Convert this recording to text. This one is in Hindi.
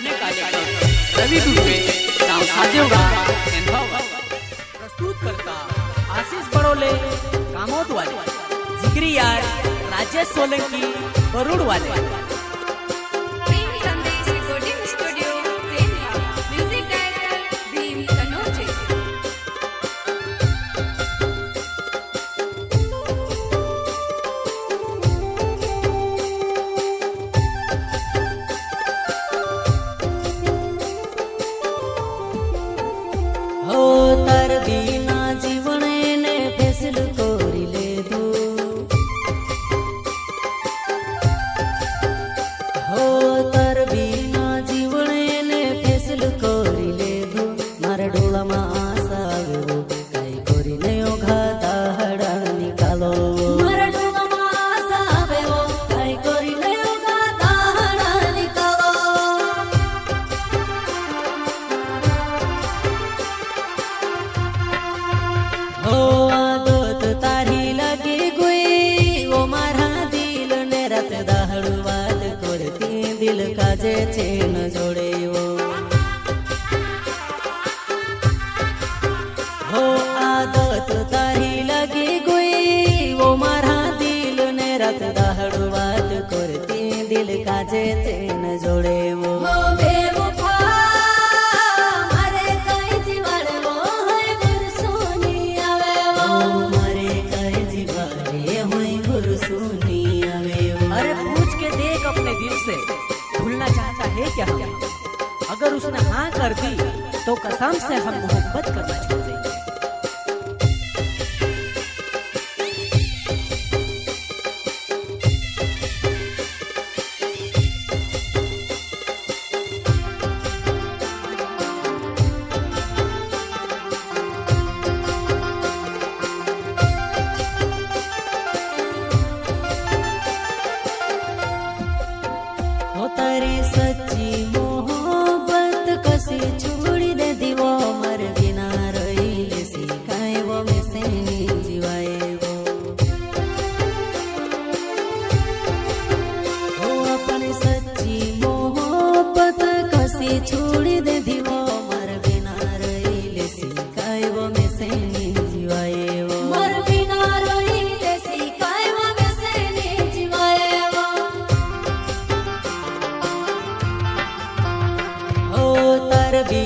गाने का लेखक रवि दुबे गांव साजेवड़ा प्रस्तुत करता आशीष बड़ोले कामोद वाले जिगरी यार राजेश सोलंकी बरूड वाले काजे चेन जोड़े हो आदत तारी लगी गुई वो मारा दिल ने रात दहड़ बात करती दिल काजे चेन जोड़े वो अरे पूछ के देख अपने दिल से भूलना चाहता है क्या हम? अगर उसने हाँ कर दी तो कसम से हम मोहब्बत करना छोड़ देंगे। तारी सच्ची मोहब्बत कसी छोड़ी दे दीवो मर बिना रही सिखाए वो में से जीवाए वो अपन सच्ची मोहब्बत कसी छोड़ी दे दीवो मर बिना रही सिखाए वो में से जीवाए वो मर बिना रही सिखाए वो में से जीवाए वो तार भी